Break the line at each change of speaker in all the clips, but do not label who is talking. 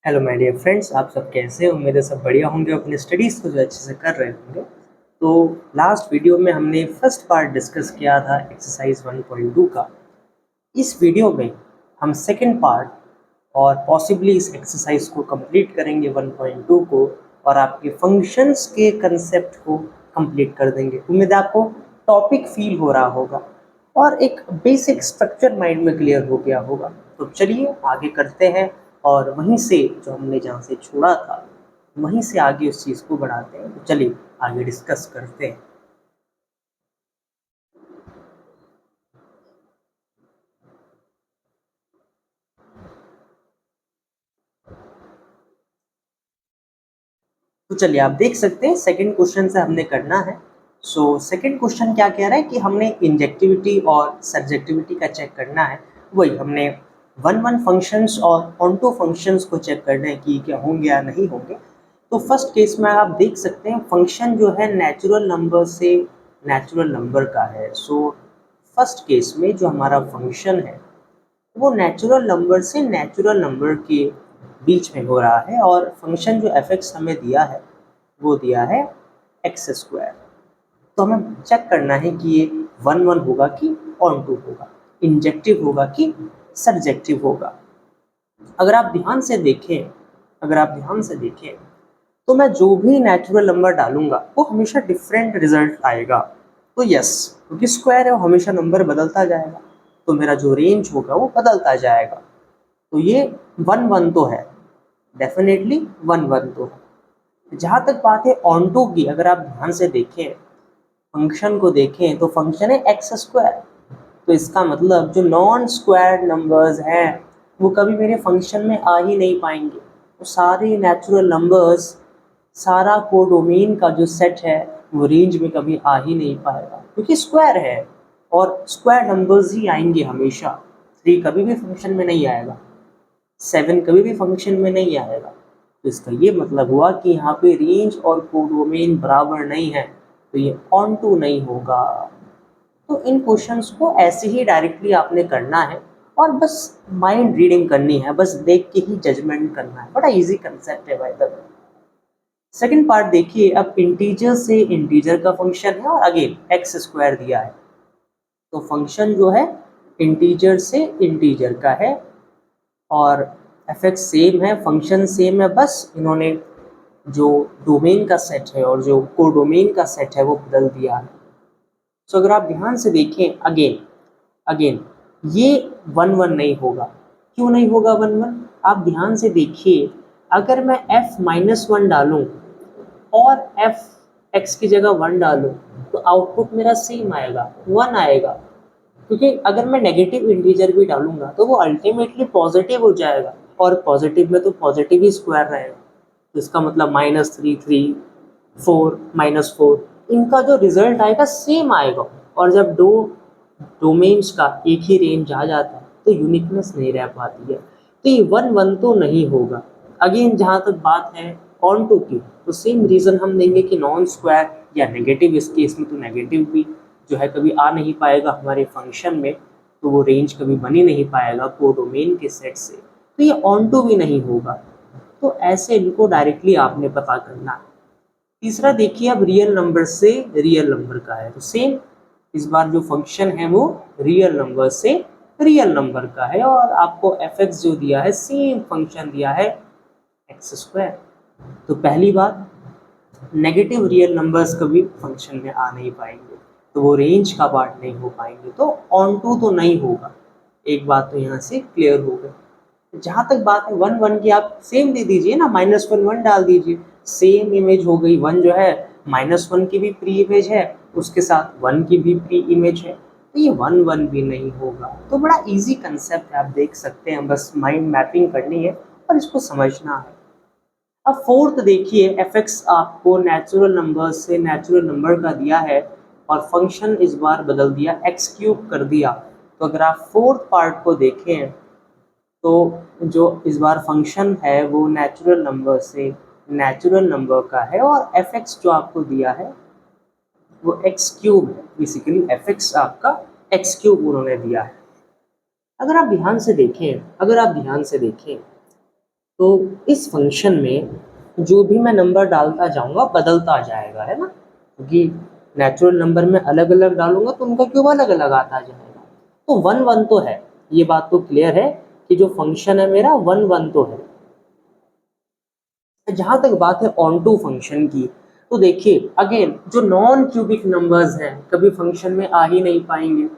Hello my dear friends, आप सब कैसे हैं? उम्मीद है सब बढ़िया होंगे, अपनी स्टडीज़ को जो अच्छे से कर रहे होंगे। तो लास्ट वीडियो में हमने फर्स्ट पार्ट डिस्कस किया था एक्सरसाइज 1.2 का। इस वीडियो में हम सेकंड पार्ट और पॉसिबली इस एक्सरसाइज को कंप्लीट करेंगे 1.2 को, और आपके फंक्शंस के कंसेप्ट को कंप्लीट कर देंगे। उम्मीद है आपको टॉपिक फील हो रहा होगा और एक बेसिक स्ट्रक्चर माइंड में क्लियर हो गया होगा। तो चलिए आगे करते हैं और वहीं से जो हमने जहाँ से छोड़ा था वहीं से आगे उस चीज़ को बढ़ाते हैं। तो चलिए आगे डिस्कस करते हैं। तो चलिए आप देख सकते हैं सेकंड क्वेश्चन से हमने करना है। सो सेकंड क्वेश्चन क्या कह रहा है कि हमने इंजेक्टिविटी और सब्जेक्टिविटी का चेक करना है। वही हमने वन वन फंक्शंस और ऑनटू फंक्शंस को चेक करना है कि क्या होंगे या नहीं होंगे। तो फर्स्ट केस में आप देख सकते हैं फंक्शन जो है नेचुरल नंबर से नेचुरल नंबर का है। सो फर्स्ट केस में जो हमारा फंक्शन है वो नेचुरल नंबर से नेचुरल नंबर के बीच में हो रहा है, और फंक्शन जो एफ एक्स हमें दिया है वो दिया है एक्स स्क्वायर। तो हमें चेक करना है कि ये वन वन होगा कि ऑन टू होगा, इंजेक्टिव होगा कि सब्जेक्टिव होगा। अगर आप ध्यान से देखें अगर आप ध्यान से देखें तो मैं जो भी नेचुरल नंबर डालूंगा वो हमेशा डिफरेंट रिजल्ट आएगा। तो यस, क्योंकि स्क्वायर है वो हमेशा नंबर बदलता जाएगा, तो मेरा जो रेंज होगा वो बदलता जाएगा। तो ये वन वन तो है, डेफिनेटली वन वन तो है। जहाँ तक बात है ऑन टू की, अगर आप ध्यान से देखें फंक्शन को देखें तो फंक्शन है एक्स स्क्वायर। तो इसका मतलब जो नॉन स्क्वायर नंबर्स हैं वो कभी मेरे फंक्शन में आ ही नहीं पाएंगे। तो सारे नेचुरल नंबर्स, सारा कोडोमेन का जो सेट है वो रेंज में कभी आ ही नहीं पाएगा, क्योंकि स्क्वायर है और स्क्वायर नंबर्स ही आएंगे हमेशा। 3 कभी भी फंक्शन में नहीं आएगा, 7 कभी भी फंक्शन में नहीं आएगा। तो इसका ये मतलब हुआ कि यहाँ पे रेंज और कोडोमेन बराबर नहीं है, तो ये ऑन टू नहीं होगा। तो इन क्वेश्चंस को ऐसे ही डायरेक्टली आपने करना है और बस माइंड रीडिंग करनी है, बस देख के ही जजमेंट करना है। बड़ा इजी कंसेप्ट है भाई। तब सेकेंड पार्ट देखिए, अब इंटीजर से इंटीजर का फंक्शन है और अगेन एक्स स्क्वायर दिया है। तो फंक्शन जो है इंटीजर से इंटीजर का है और एफ एक्स सेम है, फंक्शन सेम है, बस इन्होंने जो डोमेन का सेट है और जो कोडोमेन का सेट है वो बदल दिया है। सो अगर आप ध्यान से देखें अगेन अगेन ये वन वन नहीं होगा। क्यों नहीं होगा वन वन? आप ध्यान से देखिए, अगर मैं f माइनस वन डालूँ और एफ एक्स की जगह वन डालूँ तो आउटपुट मेरा सेम आएगा, वन आएगा। क्योंकि अगर मैं नेगेटिव इंटीजर भी डालूंगा तो वो अल्टीमेटली पॉजिटिव हो जाएगा, और पॉजिटिव में तो पॉजिटिव ही स्क्वायर रहेगा। तो इसका मतलब -3 3 4 -4, इनका जो रिजल्ट आएगा सेम आएगा। और जब दो डोमेन्स का एक ही रेंज आ जाता है तो यूनिकनेस नहीं रह पाती है। तो ये वन वन तो नहीं होगा। अगेन जहाँ तक बात है ऑन टू की, तो सेम रीज़न हम देंगे कि नॉन स्क्वायर या नेगेटिव, इस केस में तो नेगेटिव भी जो है कभी आ नहीं पाएगा हमारे फंक्शन में, तो वो रेंज कभी बन ही नहीं पाएगा कोडोमेन के सेट से। तो ये ऑन टू भी नहीं होगा। तो ऐसे इनको डायरेक्टली आपने पता करना है। तीसरा देखिए, अब रियल नंबर से रियल नंबर का है, तो सेम इस बार जो फंक्शन है वो रियल नंबर से रियल नंबर का है, और आपको एफ एक्स जो दिया है सेम फंक्शन दिया है एक्स स्क्वायर। तो पहली बात, नेगेटिव रियल नंबर्स कभी फंक्शन में आ नहीं पाएंगे, तो वो रेंज का पार्ट नहीं हो पाएंगे, तो ऑन टू तो नहीं होगा। एक बात तो यहाँ से क्लियर हो गई। जहाँ तक बात है वन वन की, आप सेम दे दीजिए ना, -1 1 डाल दीजिए, सेम इमेज हो गई। वन जो है -1 की भी प्री इमेज है, उसके साथ वन की भी प्री इमेज है, तो ये वन वन भी नहीं होगा। तो बड़ा इजी कंसेप्ट है, आप देख सकते हैं, बस माइंड मैपिंग करनी है और इसको समझना है। अब फोर्थ देखिए, एफ एक्स आपको नेचुरल नंबर से नेचुरल नंबर का दिया है और फंक्शन इस बार बदल दिया, एक्स क्यूब कर दिया। तो अगर आप फोर्थ पार्ट को देखें तो जो इस बार फंक्शन है वो नेचुरल नंबर से नेचुरल नंबर का है, और एफ एक्स जो आपको दिया है वो एक्स क्यूब है। बेसिकली एफ एक्स आपका एक्स क्यूब उन्होंने दिया है। अगर आप ध्यान से देखें तो इस फंक्शन में जो भी मैं नंबर डालता जाऊंगा बदलता जाएगा, है ना, क्योंकि नेचुरल नंबर में अलग अलग डालूंगा तो उनका क्यूब अलग अलग आता जाएगा। तो वन वन तो है, ये बात तो क्लियर है कि जो फंक्शन है मेरा वन वन तो है। जहाँ तक बात है ऑन टू फंक्शन की, तो देखिए अगेन जो नॉन क्यूबिक नंबर्स हैं कभी फंक्शन में आ ही नहीं पाएंगे।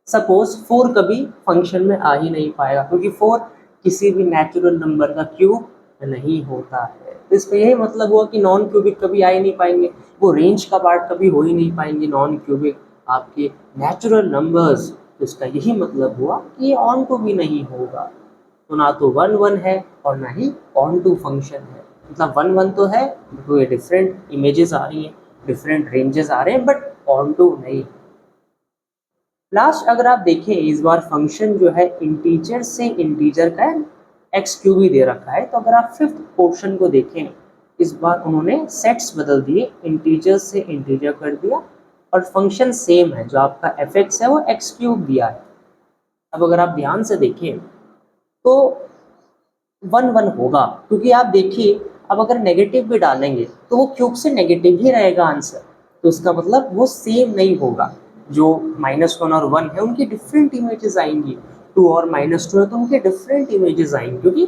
सपोज 4 कभी फंक्शन में आ ही नहीं पाएगा क्योंकि 4 किसी भी नेचुरल नंबर का क्यूब नहीं होता है। तो इसका यही मतलब हुआ कि नॉन क्यूबिक कभी आ ही नहीं पाएंगे, वो रेंज का पार्ट कभी हो ही नहीं पाएंगे नॉन क्यूबिक आपके नेचुरल नंबर्स। तो इसका यही मतलब हुआ कि ये ऑन टू भी नहीं होगा। तो ना तो वन वन है और ना ही ऑन टू फंक्शन है। मतलब वन वन तो है, तो ये डिफरेंट इमेजेस आ रही हैं, डिफरेंट रेंजेस आ रहे हैं, बट ऑन टू नहीं। लास्ट अगर आप देखें इस बार फंक्शन जो है इंटीजर से इंटीजर का एक्स क्यूब ही दे रखा है। तो अगर आप फिफ्थ पोर्शन को देखें, इस बार उन्होंने सेट्स बदल दिए, इंटीजर से इंटीजर कर दिया और फंक्शन सेम है, जो आपका एफ एक्स है वो एक्स क्यूब दिया है। अब अगर आप ध्यान से देखें तो वन वन होगा, क्योंकि आप देखिए अब अगर नेगेटिव भी डालेंगे तो वो क्यूब से नेगेटिव ही रहेगा आंसर। तो इसका मतलब वो सेम नहीं होगा। जो -1 और 1 है उनकी डिफरेंट इमेजेस आएंगी, 2 और -2 है तो उनके डिफरेंट इमेजेस आएंगी, क्योंकि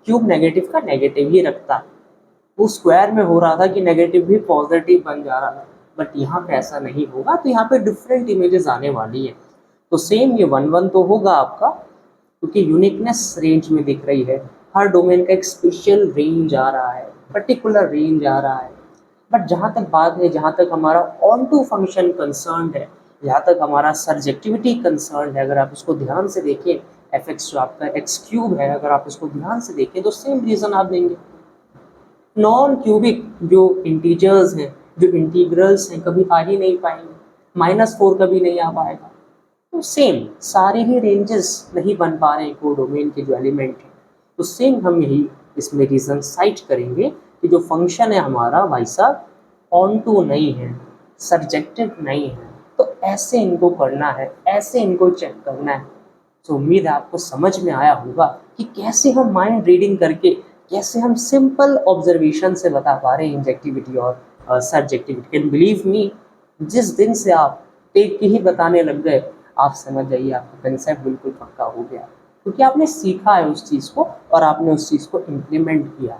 क्यूब नेगेटिव का नेगेटिव ही रखता है। वो स्क्वायर में हो रहा था कि नेगेटिव भी पॉजिटिव बन जा रहा था, बट यहाँ पे ऐसा नहीं होगा। तो यहाँ पे डिफरेंट इमेजेस आने वाली है। तो सेम ये वन वन तो होगा आपका, क्योंकि यूनिकनेस रेंज में दिख रही है। हर डोमेन का एक स्पेशल रेंज आ रहा है, पर्टिकुलर रेंज आ रहा है। बट जहाँ तक बात है, जहाँ तक हमारा ऑन टू फंक्शन कंसर्न है, जहाँ तक हमारा सर्जेक्टिविटी कंसर्न है, अगर आप इसको ध्यान से देखें, एफ एक्स जो आपका एक्स क्यूब है, अगर आप इसको ध्यान से देखें तो सेम रीज़न आप देंगे। नॉन क्यूबिक जो इंटीजर्स हैं, जो इंटीग्रल्स हैं, कभी आ ही नहीं पाएंगे। -4 कभी नहीं आ पाएगा। तो सेम सारे ही रेंजेस नहीं बन पा रहे हैं कोडोमेन के जो एलिमेंट हैं। तो सेम हम यही इसमें रीज़न साइट करेंगे कि जो फंक्शन है हमारा भाई साहब ऑन टू नहीं है, सब्जेक्टिव नहीं है। तो ऐसे इनको करना है, ऐसे इनको चेक करना है। तो उम्मीद है आपको समझ में आया होगा कि कैसे हम माइंड रीडिंग करके, कैसे हम सिंपल ऑब्जर्वेशन से बता पा रहे हैं इंजेक्टिविटी और सब्जेक्टिविटी। कैन बिलीव मी, जिस दिन से आप टेक के ही बताने लग गए, आप समझ जाइए आपका कंसेप्ट बिल्कुल पक्का हो गया, क्योंकि आपने सीखा है उस चीज़ को और आपने उस चीज़ को इम्प्लीमेंट किया।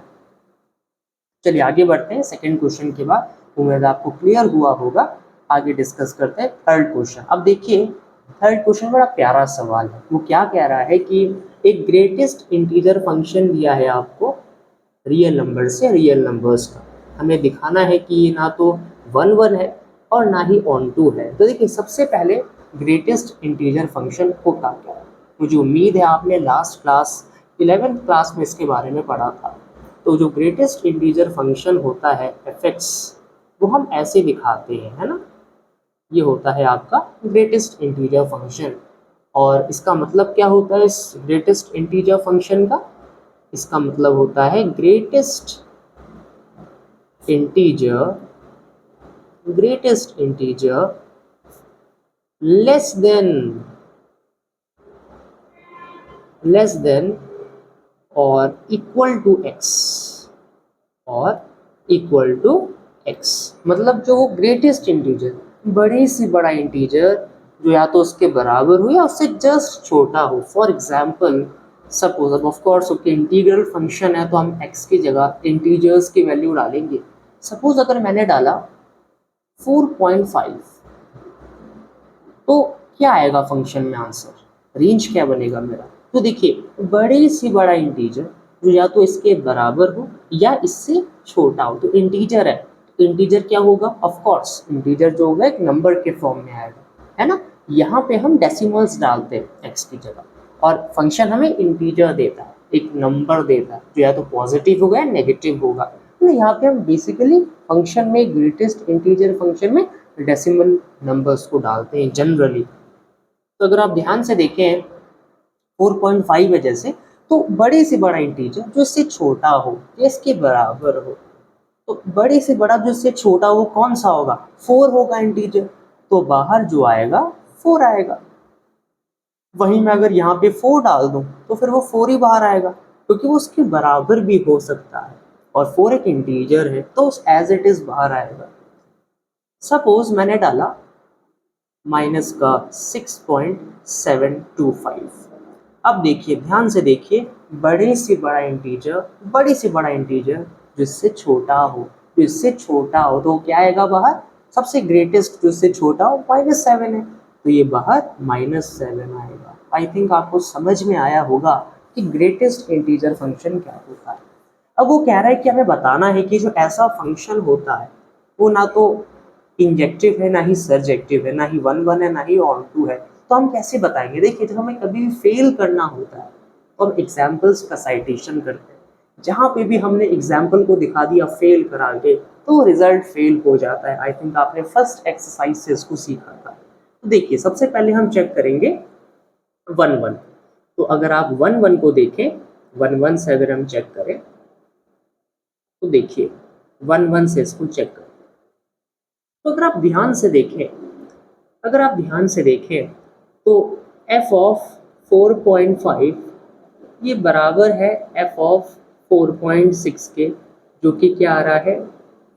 चलिए आगे बढ़ते हैं। सेकंड क्वेश्चन के बाद उम्मीद आपको क्लियर हुआ होगा। आगे डिस्कस करते हैं थर्ड क्वेश्चन। अब देखिए थर्ड क्वेश्चन बड़ा प्यारा सवाल है। वो क्या कह रहा है कि एक ग्रेटेस्ट इंटीजर फंक्शन दिया है आपको रियल नंबर से रियल नंबर्स का। हमें दिखाना है कि ये ना तो वन वन है और ना ही ऑन टू है। तो देखिए सबसे पहले ग्रेटेस्ट इंटीजर फंक्शन होता क्या है। मुझे उम्मीद है आपने लास्ट क्लास 11th क्लास में इसके बारे में पढ़ा था। तो जो ग्रेटेस्ट इंटीजर फंक्शन होता है एफ एक्स, वो हम ऐसे दिखाते हैं, है ना। ये होता है आपका ग्रेटेस्ट इंटीजर फंक्शन। और इसका मतलब क्या होता है इस ग्रेटेस्ट इंटीजर फंक्शन का? इसका मतलब होता है ग्रेटेस्ट इंटीजर लेस देन और इक्वल टू एक्स। मतलब जो ग्रेटेस्ट इंटीजर, बड़े से बड़ा इंटीजर जो या तो उसके बराबर हो या उससे जस्ट छोटा हो। फॉर एग्जाम्पल सपोज, अब of course okay integral function है तो हम x की जगह इंटीजर्स की वैल्यू डालेंगे। सपोज अगर मैंने डाला 4.5, तो क्या आएगा फंक्शन में आंसर, रेंज क्या बनेगा मेरा? तो देखिए बड़े से बड़ा इंटीजर जो या तो इसके बराबर हो या इससे छोटा हो, तो इंटीजर है तो इंटीजर क्या होगा? ऑफ कोर्स इंटीजर जो होगा एक नंबर के फॉर्म में आएगा, है ना। यहाँ पे हम डेसिमल्स डालते हैं एक्स की जगह और फंक्शन हमें इंटीजर देता है, एक नंबर देता है जो या तो पॉजिटिव होगा या नेगेटिव होगा। तो यहाँ पे हम बेसिकली फंक्शन में, ग्रेटेस्ट इंटीजर फंक्शन में डेसिमल नंबर्स को डालते हैं जनरली। तो अगर आप ध्यान से देखें 4.5 है जैसे, तो बड़े से बड़ा इंटीजर जो इससे छोटा हो या इसके बराबर हो, तो बड़े से बड़ा जो इससे छोटा हो कौन सा होगा? 4 होगा इंटीजर, तो बाहर जो आएगा 4 आएगा। वहीं मैं अगर यहाँ पे 4 डाल दूं तो फिर वो 4 ही बाहर आएगा। क्योंकि वो उसके बराबर भी हो सकता है, और 4 एक इंटीजर है तो एज इट इज़ बाहर आएगा। सपोज मैंने डाला माइनस का 6.725। अब देखिए, ध्यान से देखिए, बड़े से बड़ा इंटीजर जिससे छोटा हो, तो क्या आएगा बाहर? सबसे ग्रेटेस्ट जो इससे छोटा हो -7 है, तो ये बाहर -7 आएगा। आई थिंक आपको समझ में आया होगा कि ग्रेटेस्ट इंटीजर फंक्शन क्या होता है। अब वो कह रहा है कि हमें बताना है कि जो ऐसा फंक्शन होता है वो ना तो इंजेक्टिव है, ना ही सर्जेक्टिव है, ना ही 1 1 है, ना ही ऑन टू है। तो हम कैसे बताएंगे? देखिए, जब हमें कभी भी फेल करना होता है तो हम एग्जाम्पल्स का साइटेशन करते हैं। जहाँ पे भी हमने एग्जाम्पल को दिखा दिया फेल करा के, तो रिजल्ट फेल हो जाता है। आई थिंक आपने फर्स्ट एक्सरसाइज से इसको सीखा था। तो देखिए, सबसे पहले हम चेक करेंगे 1 1। तो अगर आप 1 1 को देखें, 1 1 से अगर हम चेक करें तो देखिए 1 1 से इसको चेक करें, तो अगर आप ध्यान से देखें तो f ऑफ 4.5 ये बराबर है f ऑफ 4.6 के, जो कि क्या आ रहा है?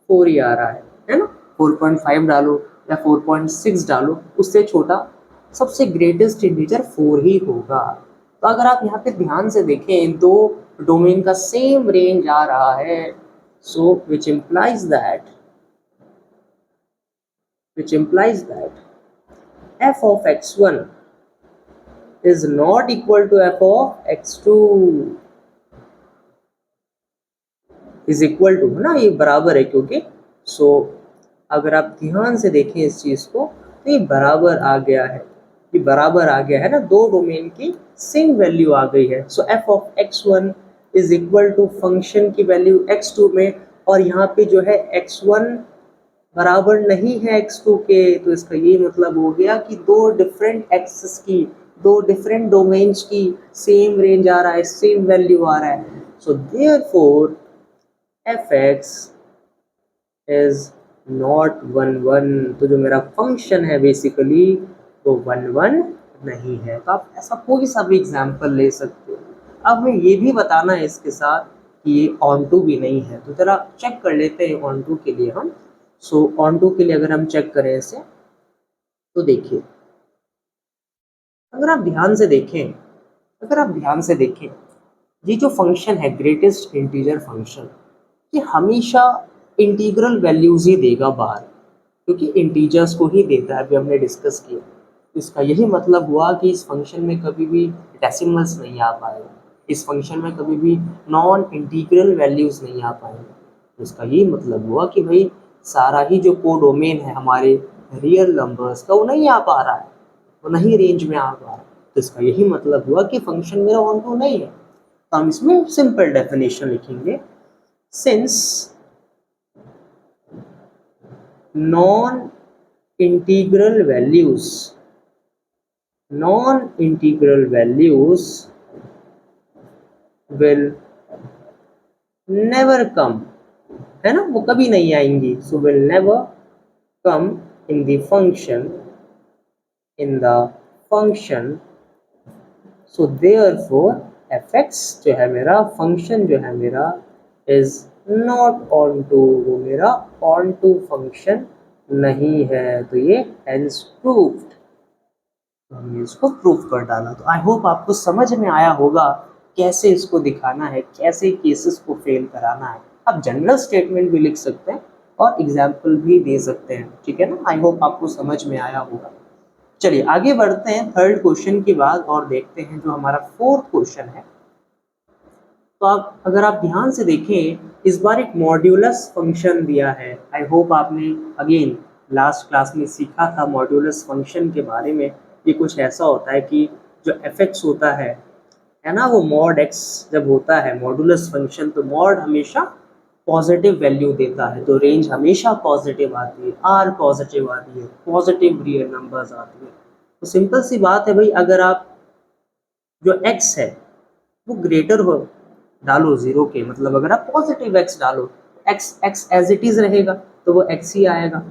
4 ही आ रहा है ना? 4.5 डालो या 4.6 डालो, उससे छोटा सबसे ग्रेटेस्ट इंटीजर 4 ही होगा। तो अगर आप यहाँ पे ध्यान से देखें, दो डोमेन का सेम रेंज आ रहा है, so which implies that f of x1 is not equal to f of x2 is equal to, है ना, ये बराबर है, क्योंकि सो अगर आप ध्यान से देखें इस चीज को तो ये बराबर आ गया है, ना, दो डोमेन की सेम वैल्यू आ गई है। So f of x1 is equal to function की वैल्यू x2 में, और यहाँ पे जो है x1 बराबर नहीं है x2 के, तो इसका ये मतलब हो गया कि दो डिफरेंट एक्सेस की, दो डिफरेंट डोमेन्स की सेम रेंज आ रहा है, सेम वैल्यू आ रहा है। So therefore fx is not 1 1। तो जो मेरा फंक्शन है बेसिकली वो 1 1 नहीं है। तो आप ऐसा कोई सा भी एग्जाम्पल ले सकते हो। अब हमें ये भी बताना है इसके साथ कि ये ऑन टू भी नहीं है। तो जरा चेक कर लेते हैं ऑन टू के लिए हम। सो ऑन टू के लिए अगर हम चेक करें इसे, तो देखिए, अगर आप ध्यान से देखें, ये जो फंक्शन है ग्रेटेस्ट इंटीजर फंक्शन, ये हमेशा इंटीग्रल वैल्यूज ही देगा बाहर, क्योंकि इंटीजर्स को ही देता है, अभी हमने डिस्कस किया। इसका यही मतलब हुआ कि इस फंक्शन में कभी भी डेसिमल्स नहीं आ पाएगा, इस फंक्शन में कभी भी नॉन इंटीग्रल वैल्यूज नहीं आ पाएंगे। इसका यही मतलब हुआ कि भाई सारा ही जो कोडोमेन है हमारे रियल नंबर्स का, वो नहीं आ पा रहा है, वो नहीं रेंज में आ पा रहा है। तो इसका यही मतलब हुआ कि फंक्शन मेरा ऑन टू नहीं है। तो हम इसमें सिंपल डेफिनेशन लिखेंगे, since non integral values will never come, है ना, वो कभी नहीं आएंगी। So will never come in the function, so therefore fx जो है मेरा फंक्शन, जो है मेरा इज नॉट ऑन टू, वो मेरा ऑन टू फंक्शन नहीं है। तो ये हेंस प्रूव्ड, तो हमने इसको प्रूव कर डाला। तो आई होप आपको समझ में आया होगा कैसे इसको दिखाना है, कैसे केसेस को फेल कराना है। आप जनरल स्टेटमेंट भी लिख सकते हैं और एग्जाम्पल भी दे सकते हैं, ठीक है ना। आई होप आपको समझ में आया होगा। चलिए आगे बढ़ते हैं थर्ड क्वेश्चन के बाद और देखते हैं जो हमारा फोर्थ क्वेश्चन है। तो आप अगर आप ध्यान से देखें, इस बार एक मॉड्यूलस फंक्शन दिया है। आई होप आपने अगेन लास्ट क्लास में सीखा था मॉड्यूलस फंक्शन के बारे में। ये कुछ ऐसा होता है कि जो fx होता है ना, वो मॉड x जब होता है मॉड्यूलस फंक्शन, तो मॉड हमेशा पॉजिटिव वैल्यू देता है, तो रेंज हमेशा पॉजिटिव आती है, r पॉजिटिव आती है, पॉजिटिव रियल नंबर्स आती है। तो सिंपल सी बात है भाई, अगर आप जो x है वो ग्रेटर हो डालो 0 के, मतलब अगर आप पॉजिटिव x डालो, x एज इट इज रहेगा, तो वो x ही आएगा।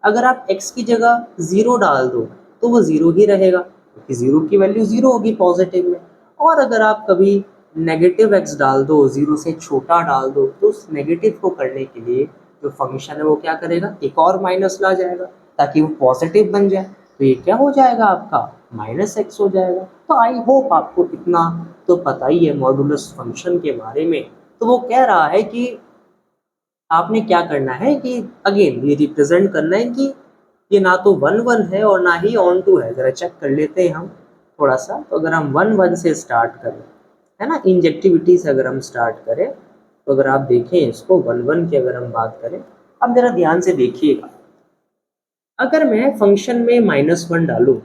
अगर आप x की जगह 0 डाल दो तो वो 0 ही रहेगा, क्योंकि 0 की वैल्यू 0 होगी पॉजिटिव में। और अगर आप कभी नेगेटिव एक्स डाल दो, 0 से छोटा डाल दो, तो उस नेगेटिव को करने के लिए जो फंक्शन है वो क्या करेगा, एक और माइनस ला जाएगा ताकि वो पॉजिटिव बन जाए। तो ये क्या हो जाएगा आपका, माइनस एक्स हो जाएगा। तो आई होप आपको इतना तो पता ही है मॉडुलस फंक्शन के बारे में। तो वो कह रहा है कि आपने क्या करना है कि अगेन ये रिप्रेजेंट करना है कि ये ना तो 1 1 है और ना ही ऑन टू है। ज़रा चेक कर लेते हैं हम थोड़ा सा। तो अगर हम 1 1 से स्टार्ट करें, है ना, इंजेक्टिविटी से अगर हम स्टार्ट करें, तो अगर आप देखें इसको 1 1 की अगर हम बात करें, अब ज़रा ध्यान से देखिएगा। अगर मैं फंक्शन में -1 डालूँ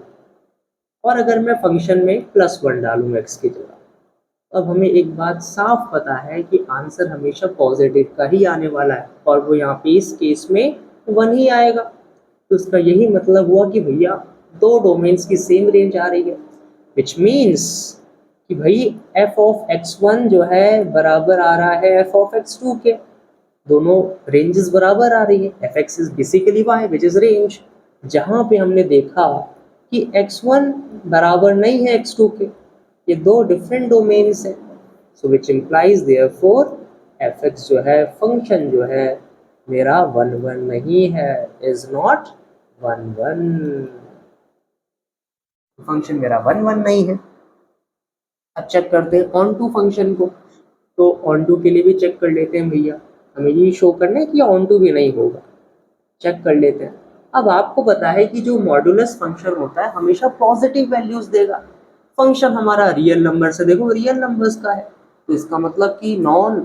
और अगर मैं फंक्शन में +1 डालूँ एक्स की जगह, अब हमें एक बात साफ पता है कि आंसर हमेशा पॉजिटिव का ही आने वाला है, और वो यहाँ पे इस केस में 1 ही आएगा। तो इसका यही मतलब हुआ कि भैया दो डोमेन्स की सेम रेंज आ रही है, विच मीन्स कि भाई एफ ऑफ x1 जो है बराबर आ रहा है एफ ऑफ x2 के। दोनों रेंजेस बराबर आ रही है। F x is basically y which is range. जहाँ पे हमने देखा कि x1 बराबर नहीं है x2 के, ये दो डिफरेंट डोमेन्स हैं। So which implies therefore F X जो है फंक्शन जो है मेरा 1 1 नहीं है, इज नॉट 1 1। फंक्शन मेरा 1 1 नहीं है। अब चेक करते हैं ऑन टू फंक्शन को। तो ऑन टू के लिए भी चेक कर लेते हैं भैया, हमें ये शो करना है कि ऑन टू भी नहीं होगा। चेक कर लेते हैं। अब आपको पता है कि जो मॉडुलस फंक्शन होता है हमेशा पॉजिटिव वैल्यूज देगा। फंक्शन हमारा रियल नंबर से देखो रियल नंबर्स का है, तो इसका मतलब कि नॉन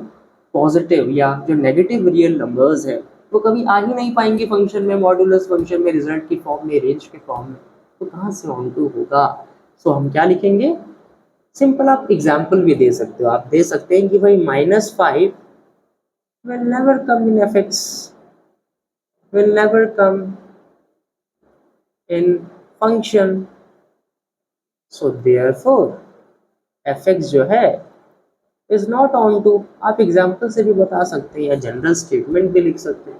पॉजिटिव या जो नेगेटिव रियल नंबर्स है वो कभी आ ही नहीं पाएंगे फंक्शन में, मॉडुलस फंक्शन में, रिजल्ट की फॉर्म में, रेंज के फॉर्म में। तो कहाँ से ऑन टू होगा। सो हम क्या लिखेंगे, सिंपल आप एग्जाम्पल भी दे सकते हो। आप दे सकते हैं कि भाई -5 will never come in fx, will never come in function, so therefore fx जो है इज नॉट ऑन टू। आप एग्जाम्पल से भी बता सकते हैं या जनरल स्टेटमेंट भी लिख सकते हैं।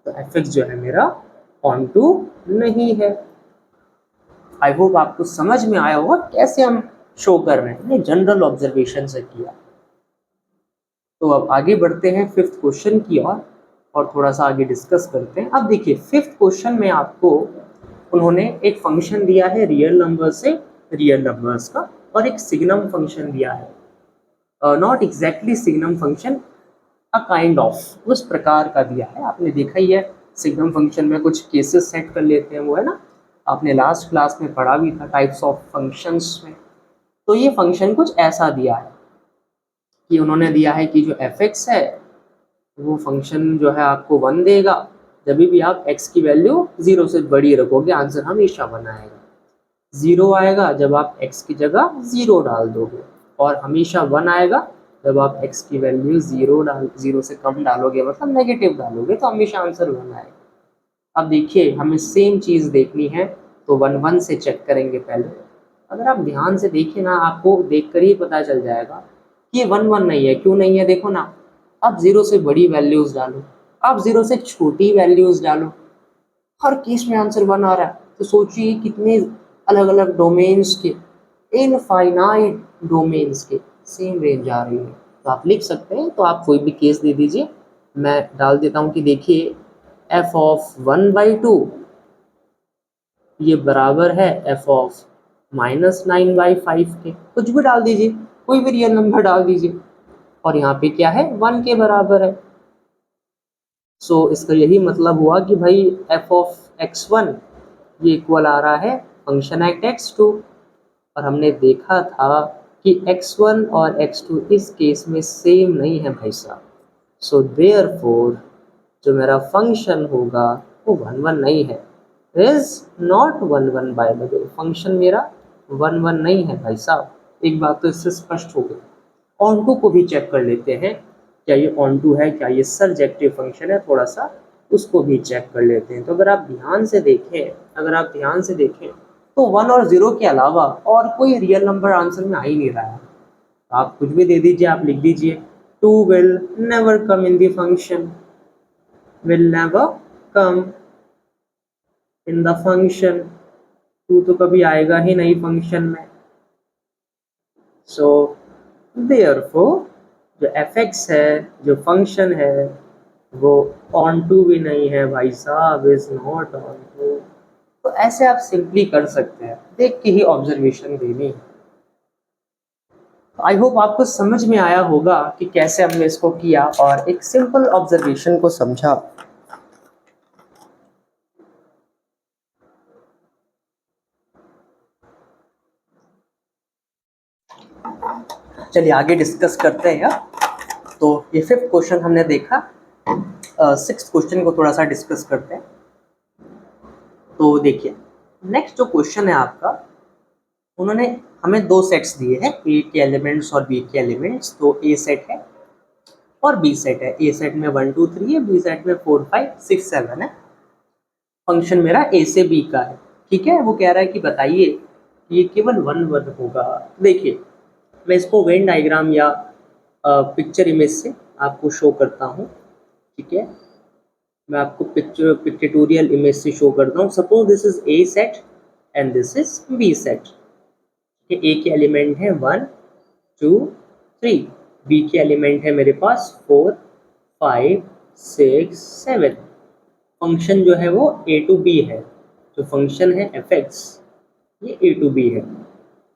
तो fx जो है मेरा ऑन टू नहीं है। आई होप आपको समझ में आया होगा कैसे हम शो कर रहे हैं, जनरल ऑब्जर्वेशन से किया। तो अब आगे बढ़ते हैं फिफ्थ क्वेश्चन की ओर और थोड़ा सा आगे डिस्कस करते हैं। अब देखिए फिफ्थ क्वेश्चन में आपको उन्होंने एक फंक्शन दिया है रियल नंबर से रियल नंबर्स का, और एक सिग्नम फंक्शन दिया है। Not exactly signum function, a kind of उस प्रकार का दिया है। आपने देखा ही है सिग्नम फंक्शन में कुछ केसेस सेट कर लेते हैं, वो है ना, आपने लास्ट क्लास में पढ़ा भी था टाइप्स ऑफ फंक्शंस में। तो ये फंक्शन कुछ ऐसा दिया है कि उन्होंने दिया है कि जो एफ एक्स है वो फंक्शन जो है आपको 1 देगा जब भी आप x की वैल्यू 0 से बड़ी रखोगे, आंसर हमेशा 1 आएगा। 0 आएगा जब आप x की जगह 0 डाल दोगे, और हमेशा 1 आएगा जब आप x की वैल्यू 0 से कम डालोगे, मतलब नेगेटिव डालोगे, तो हमेशा आंसर 1 आएगा। अब देखिए हमें सेम चीज़ देखनी है, तो 1 1 से चेक करेंगे पहले। अगर आप ध्यान से देखिए ना, आपको देखकर ही पता चल जाएगा कि ये 1 1 नहीं है। क्यों नहीं है, देखो ना, आप 0 से बड़ी वैल्यूज़ डालो, आप 0 से छोटी वैल्यूज़ डालो, हर केस में आंसर 1 आ रहा है। तो सोचिए कितने अलग अलग डोमेन्स के, इनफाइनाइट डोमेन्स के सेम रेंज आ रही है। तो आप लिख सकते हैं, तो आप कोई भी केस दे दीजिए, मैं डाल देता हूँ कि देखिए एफ ऑफ 1/2 ये बराबर है एफ ऑफ -9/5 के। कुछ भी डाल दीजिए, कोई भी रियल नंबर डाल दीजिए, और यहाँ पे क्या है 1 के बराबर है। सो इसका यही मतलब हुआ कि भाई एफ ऑफ x1 ये इक्वल आ रहा है फंक्शन एट x2, और हमने देखा था कि x1 और x2 इस केस में सेम नहीं है भाई साहब। सो देयरफॉर जो मेरा फंक्शन होगा वो 1 1 नहीं है, is not 1 1 by the way. Function मेरा 1 1 नहीं है भाई साहब। एक बात तो इससे स्पष्ट हो गई। ऑन टू को भी चेक कर लेते हैं, क्या ये ऑन टू है, क्या ये सर्जेक्टिव फंक्शन है, थोड़ा सा उसको भी चेक कर लेते हैं। तो अगर आप ध्यान से देखें तो 1 और 0 के अलावा और कोई रियल नंबर आंसर में आ ही नहीं रहा है। आप कुछ भी दे दीजिए, आप लिख दीजिए 2 will never come in the function, will never come in the function। 2 तो कभी आएगा ही नहीं फंक्शन में। सो देयरफॉर जो fx है, जो फंक्शन है, वो ऑन टू भी नहीं है भाई साहब, इज नॉट ऑन टू। तो ऐसे आप सिंपली कर सकते हैं, देख के ही ऑब्जर्वेशन देनी है। आई होप आपको समझ में आया होगा कि कैसे हमने इसको किया और एक सिंपल ऑब्जर्वेशन को समझा। चलिए आगे डिस्कस करते हैं। तो ये 5th क्वेश्चन हमने देखा। 6th क्वेश्चन को थोड़ा सा डिस्कस करते हैं। तो देखिए नेक्स्ट जो क्वेश्चन है आपका, उन्होंने हमें 2 सेट्स दिए हैं, ए के एलिमेंट्स और बी के एलिमेंट्स। तो ए सेट है और बी सेट है। ए सेट में 1 2 3 है, बी सेट में 4 5 6 7 है। फंक्शन मेरा ए से बी का है, ठीक है। वो कह रहा है कि बताइए ये केवल 1 1 होगा। देखिए मैं इसको वेन डायग्राम या पिक्चर इमेज से आपको शो करता हूँ, ठीक है। मैं आपको पिक्चोरियल इमेज से शो करता हूँ। Suppose this is A set and this is B set. A के एलिमेंट है 1 2 3, बी के एलिमेंट है मेरे पास 4 5 6 7। फंक्शन जो है वो ए टू बी है। जो फंक्शन है एफ एक्स, ये ए टू बी है।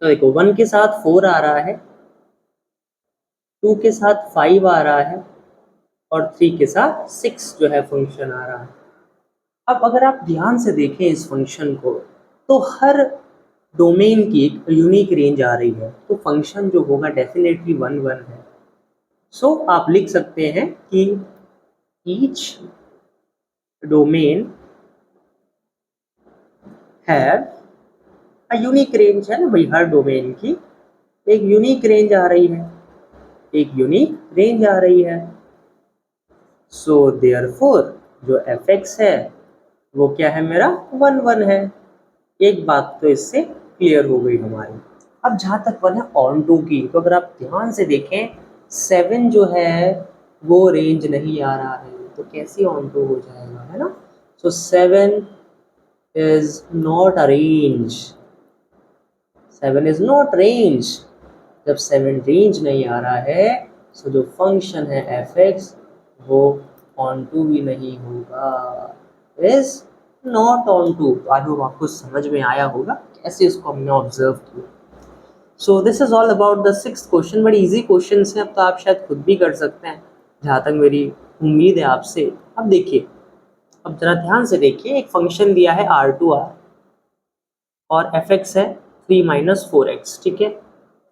तो देखो 1 के साथ 4 आ रहा है, 2 के साथ 5 आ रहा है और 3 के साथ 6 जो है फंक्शन आ रहा है। अब अगर आप ध्यान से देखें इस फंक्शन को, तो हर डोमेन की एक यूनिक रेंज आ रही है। तो फंक्शन जो होगा डेफिनेटली 1 1 है। सो आप लिख सकते हैं कि each domain have a unique range, है ना भाई। हर डोमेन की एक यूनिक रेंज आ रही है, एक यूनिक रेंज आ रही है। सो देयरफॉर जो एफ एक्स है वो क्या है मेरा 1 1 है। एक बात तो इससे क्लियर हो गई हमारी। अब जहाँ तक वन है ऑन टू की, तो अगर आप ध्यान से देखें 7 जो है वो रेंज नहीं आ रहा है, तो कैसे ऑन टू हो जाएगा, है ना। सो 7 is not a range, 7 is not range. जब 7 रेंज नहीं आ रहा है, सो जो फंक्शन है एफ एक्स वो ऑन टू भी नहीं होगा, is not on to. I hope आपको समझ में आया होगा कैसे इसको हमने ऑब्जर्व किया। So this is all about the 6th question. बड़ी इजी क्वेश्चन है, अब तो आप शायद खुद भी कर सकते हैं, जहाँ तक मेरी उम्मीद है आपसे। अब देखिए, अब जरा ध्यान से देखिए, एक फंक्शन दिया है R2R और एफ एक्स है 3 - 4x, ठीक है।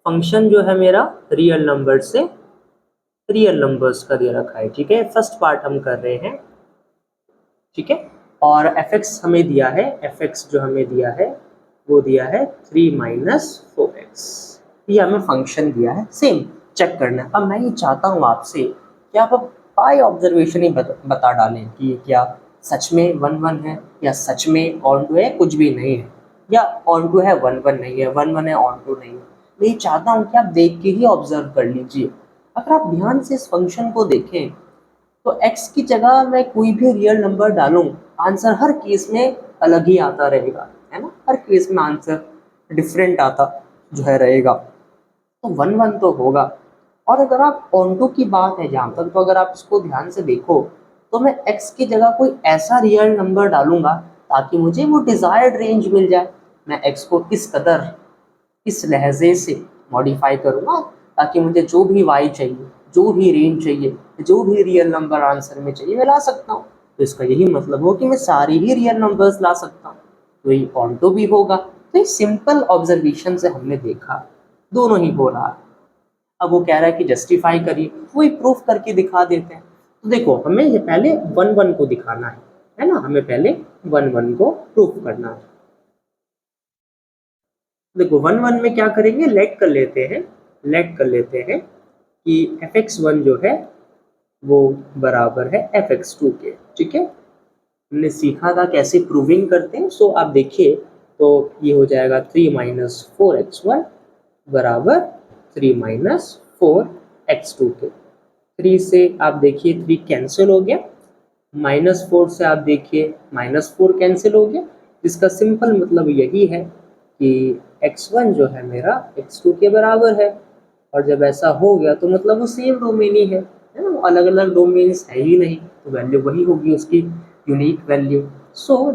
फंक्शन जो है मेरा रियल नंबर से रियल नंबर्स का दे रखा है, ठीक है। फर्स्ट पार्ट हम कर रहे हैं, ठीक है। और एफ एक्स हमें दिया है, एफ एक्स जो हमें दिया है वो दिया है 3 - 4x। ये हमें फंक्शन दिया है, सेम चेक करना है। अब मैं ये चाहता हूँ आपसे कि आप अब बाय ऑब्जर्वेशन ही बता डालें कि ये क्या सच में 1 1 है या सच में ऑन टू है कुछ भी नहीं है, या ऑन टू है 1 1 नहीं है, 1 1 है ऑन टू नहीं है। मैं ये चाहता हूँ कि आप देख के ही ऑब्जर्व कर लीजिए। अगर आप ध्यान से इस फंक्शन को देखें, तो x की जगह मैं कोई भी रियल नंबर डालूं, आंसर हर केस में अलग ही आता रहेगा, है ना। हर केस में आंसर डिफरेंट आता जो है रहेगा। तो 1 1 तो होगा। और अगर आप ऑन टू की बात है जहाँ तक, तो अगर आप इसको ध्यान से देखो, तो मैं x की जगह कोई ऐसा रियल नंबर डालूंगा ताकि मुझे वो डिज़ायर्ड रेंज मिल जाए। मैं x को किस कदर, इस लहजे से मॉडिफाई करूँगा ताकि मुझे जो भी y चाहिए, जो भी रेंज चाहिए, जो भी रियल नंबर आंसर में चाहिए, मैं ला सकता हूँ। तो इसका यही मतलब हो कि मैं सारी ही रियल नंबर्स ला सकता हूँ, तो ये ऑन टू भी होगा। तो ये सिंपल ऑब्जर्वेशन से हमने देखा दोनों ही हो रहा है। अब वो कह रहा है कि जस्टिफाई करिए, वही प्रूफ करके दिखा देते हैं। तो देखो हमें ये पहले 1 1 को दिखाना है ना। हमें पहले 1 1 को प्रूफ करना है। देखो 1 1 में क्या करेंगे, लेट कर लेते हैं कि एफ एक्स 1 जो है वो बराबर है एफ एक्स 2 के, ठीक है। हमने सीखा था कैसे प्रूविंग करते हैं। सो आप देखिए, तो ये हो जाएगा 3 - 4x1 बराबर 3 - 4x2 के। 3 से आप देखिए 3 कैंसिल हो गया, -4 से आप देखिए -4 कैंसिल हो गया। जिसका सिंपल मतलब यही है कि x1 जो है मेरा x2 के बराबर है। और जब ऐसा हो गया तो मतलब वो सेम डोमेन ही है ना, वो अलग अलग डोमेन्स है ही नहीं, तो वैल्यू वही होगी उसकी यूनिक वैल्यू। सो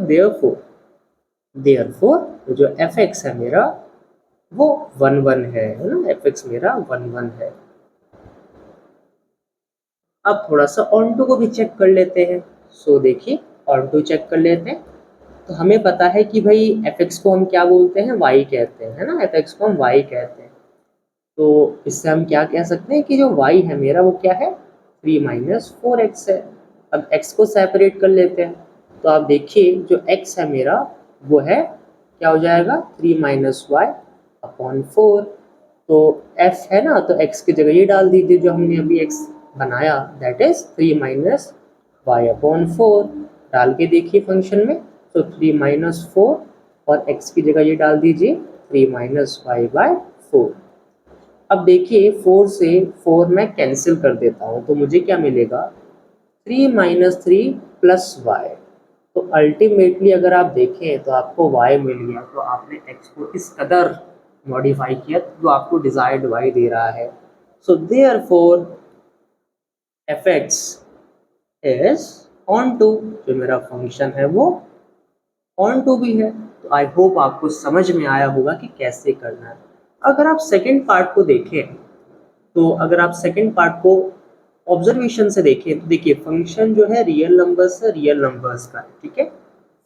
देयरफॉर जो एफ एक्स है मेरा वो 1 1 है ना, एफ एक्स मेरा 1 1 है। अब थोड़ा सा ऑन टू को भी चेक कर लेते हैं। सो देखिए ऑन टू चेक कर लेते हैं। तो हमें पता है कि भाई एफ एक्स को हम क्या बोलते हैं, वाई कहते हैं, है ना, एफ एक्स को हम वाई कहते हैं। तो इससे हम क्या कह सकते हैं कि जो y है मेरा वो क्या है, 3 माइनस 4x है। अब x को सेपरेट कर लेते हैं। तो आप देखिए जो x है मेरा वो है क्या हो जाएगा, 3 माइनस वाई अपॉन 4। तो f है ना, तो x की जगह ये डाल दीजिए जो हमने अभी x बनाया, that is 3 minus y upon 4। डाल के देखिए फंक्शन में, तो 3 माइनस 4 और x की जगह ये डाल दीजिए 3 माइनस वाई बाय 4। अब देखिए 4 से 4 मैं कैंसिल कर देता हूँ तो मुझे क्या मिलेगा, 3 माइनस 3 प्लस वाई। तो अल्टीमेटली अगर आप देखें तो आपको y मिल गया, तो आपने x को इस कदर मॉडिफाई किया जो आपको डिजायर्ड y दे रहा है। So therefore F x is on to, जो मेरा फंक्शन है वो ऑन टू भी है। तो आई होप आपको समझ में आया होगा कि कैसे करना है। अगर आप सेकेंड पार्ट को देखें, तो अगर आप सेकेंड पार्ट को ऑब्जर्वेशन से देखें तो देखिए फंक्शन जो है रियल नंबर्स से रियल नंबर्स का है, ठीक है,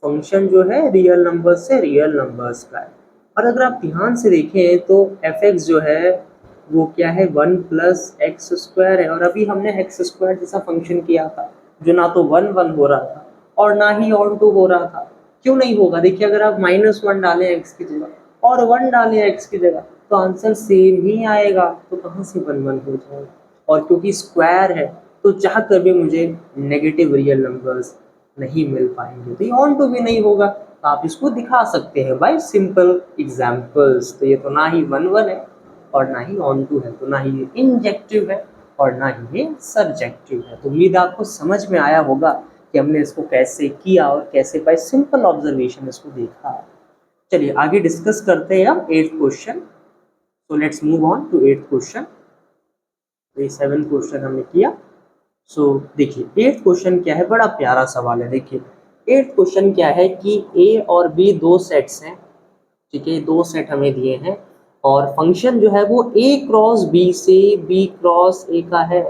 फंक्शन जो है रियल नंबर्स से रियल नंबर्स का है। और अगर आप ध्यान से देखें तो एफ एक्स जो है वो क्या है, 1 प्लस एक्स स्क्वायर है। और अभी हमने एक्स स्क्वायर जैसा फंक्शन किया था जो ना तो 1 1 हो रहा था और ना ही ऑन टू हो रहा था। क्यों नहीं होगा, देखिए अगर आप -1 डालें एक्स की जगह और 1 डालें एक्स की जगह तो आंसर सेम ही आएगा, तो कहाँ से 1 1 हो जाएगा। और क्योंकि स्क्वायर है तो चाह कर भी मुझे नेगेटिव रियल नंबर्स नहीं मिल पाएंगे, तो ये ऑन टू भी नहीं होगा। तो आप इसको दिखा सकते हैं बाय सिंपल एग्जाम्पल्स। तो ये तो ना ही 1 1 है और ना ही ऑन टू है, तो ना ही ये इंजेक्टिव है और ना ही ये सबजेक्टिव है। तो उम्मीद आपको समझ में आया होगा कि हमने इसको कैसे किया और कैसे बाय सिंपल ऑब्जर्वेशन इसको देखा। चलिए आगे डिस्कस करते हैं हम 8th question. So let's move on to 8th question. तो ये 7th क्वेश्चन हमने किया। सो देखिए 8th क्वेश्चन क्या है, बड़ा प्यारा सवाल है। देखिए 8th क्वेश्चन क्या है कि ए और बी दो सेट्स हैं, ठीक है, दो सेट हमें दिए हैं और फंक्शन जो है वो ए क्रॉस बी से बी क्रॉस ए का है।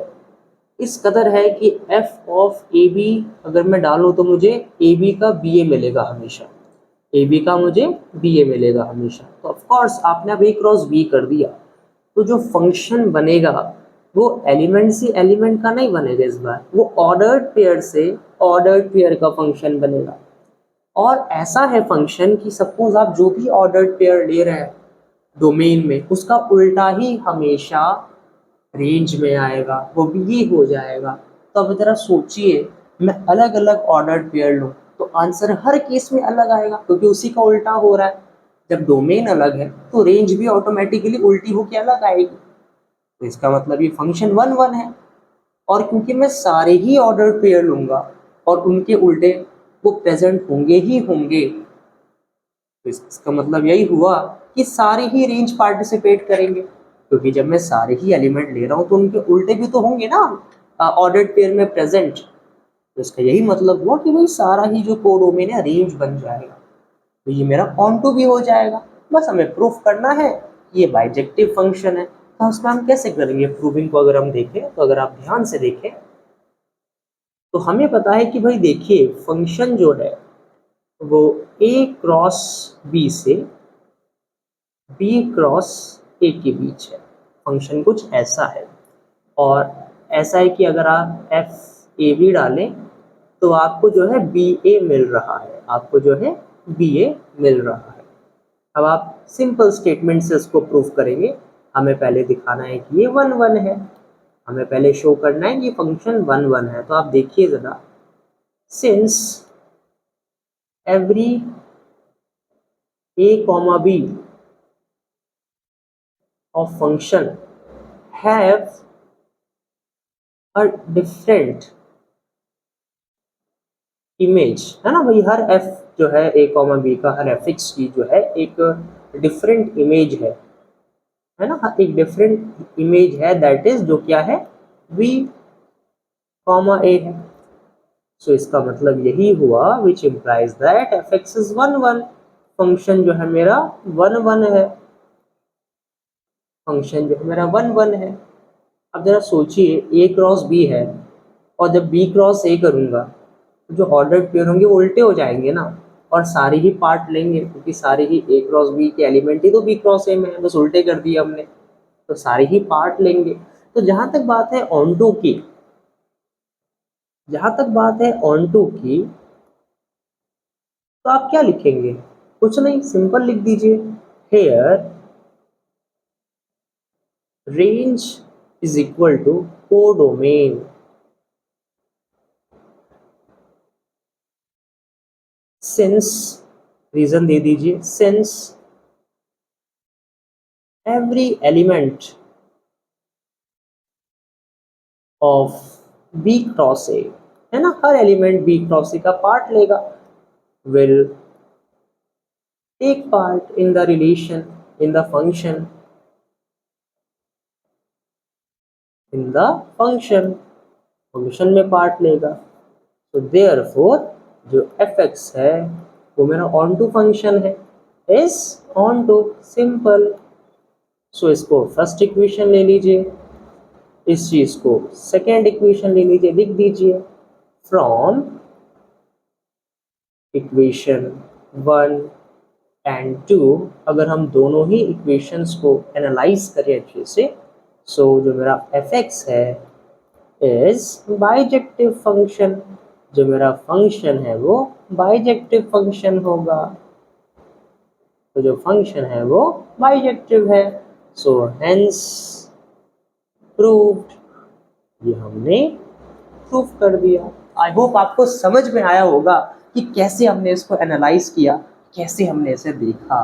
इस कदर है कि एफ ऑफ ए बी अगर मैं डालूं तो मुझे ए बी का बी ए मिलेगा हमेशा, ए बी का मुझे बी ए मिलेगा हमेशा। तो ऑफकोर्स आपने अब ए क्रॉस बी कर दिया, तो जो फंक्शन बनेगा वो एलिमेंट से एलिमेंट का नहीं बनेगा, इस बार वो ऑर्डर्ड पेयर से ऑर्डर्ड पेयर का फंक्शन बनेगा। और ऐसा है फंक्शन कि सपोज आप जो भी ऑर्डर्ड पेयर ले रहे हैं डोमेन में, उसका उल्टा ही हमेशा रेंज में आएगा, वो भी ये हो जाएगा। तो अब जरा सोचिए, मैं अलग अलग ऑर्डर्ड पेयर लूँ तो आंसर हर केस में अलग आएगा क्योंकि उसी का उल्टा हो रहा है। जब डोमेन अलग है तो रेंज भी ऑटोमेटिकली उल्टी होकर अलग आएगी। तो इसका मतलब ये फंक्शन 1 1 है। और क्योंकि मैं सारे ही ऑर्डर्ड पेयर लूँगा और उनके उल्टे वो प्रेजेंट होंगे ही होंगे, तो इसका मतलब यही हुआ कि सारे ही रेंज पार्टिसिपेट करेंगे, क्योंकि जब मैं सारे ही एलिमेंट ले रहा हूँ तो उनके उल्टे भी तो होंगे ना ऑर्डर्ड पेयर में प्रेजेंट। तो इसका यही मतलब हुआ कि भाई सारा ही जो कोडोमेन है रेंज बन जाएगा, तो ये मेरा ऑन टू भी हो जाएगा। बस हमें प्रूफ करना है कि ये बाइजेक्टिव फंक्शन है। तो उसमें हम कैसे करेंगे प्रूविंग को, अगर हम देखें तो अगर आप ध्यान से देखें तो हमें पता है कि भाई देखिए फंक्शन जो है वो ए क्रॉस बी से बी क्रॉस ए के बीच है। फंक्शन कुछ ऐसा है और ऐसा है कि अगर आप एफ ए बी डालें तो आपको जो है बी ए मिल रहा है, आपको जो है बी ए मिल रहा है। अब आप सिंपल स्टेटमेंट से इसको प्रूव करेंगे। हमें पहले दिखाना है कि ये 1 1 है, हमें पहले शो करना है कि फंक्शन 1 1 है। तो आप देखिए ज़रा, since every a comma b of function have a different image, है ना भाई, हर f जो है a comma b का, हर f x की जो है एक डिफरेंट इमेज है है ना, एक डिफरेंट इमेज है, दैट इज जो क्या है, v कॉमा a है। सो इसका मतलब यही हुआ विच implies that F x is 1 1, function जो है मेरा 1 1 है, फंक्शन जो है मेरा 1 1 है। अब जरा सोचिए a क्रॉस b है, और जब b क्रॉस a करूंगा तो जो ऑर्डर्ड पेयर होंगे वो उल्टे हो जाएंगे ना, और सारे ही पार्ट लेंगे, क्योंकि सारे ही a क्रॉस b के एलिमेंट ही तो b क्रॉस a में है, बस उल्टे कर दिए हमने, तो सारे ही पार्ट लेंगे। तो जहां तक बात है ऑन टू की, जहां तक बात है ऑन टू की, तो आप क्या लिखेंगे, कुछ नहीं, सिंपल लिख दीजिए, here range is equal to codomain. Since, reason दे दीजिए, since every element of B cross A, है ना, हर एलिमेंट बी क्रॉस ए का पार्ट लेगा, will take part in the relation, in the function, in the function, function में part लेगा। तो देयरफॉर जो एफ एक्स है वो मेरा ऑन टू फंक्शन है, is on to, simple. So इसको फर्स्ट इक्वेशन ले लीजिए, इस चीज को सेकेंड इक्वेशन ले लीजिए, लिख दीजिए फ्रॉम इक्वेशन 1 और 2, अगर हम दोनों ही इक्वेशंस को एनालाइज करें अच्छे से, सो जो मेरा एफ एक्स है इज बाइजेक्टिव फंक्शन, जो मेरा फंक्शन है वो बाइजेक्टिव फंक्शन होगा, तो जो फंक्शन है वो बाइजेक्टिव है। सो हेंस प्रूव्ड, ये हमने प्रूव कर दिया। आई होप आपको समझ में आया होगा कि कैसे हमने इसको एनालाइज किया, कैसे हमने इसे देखा,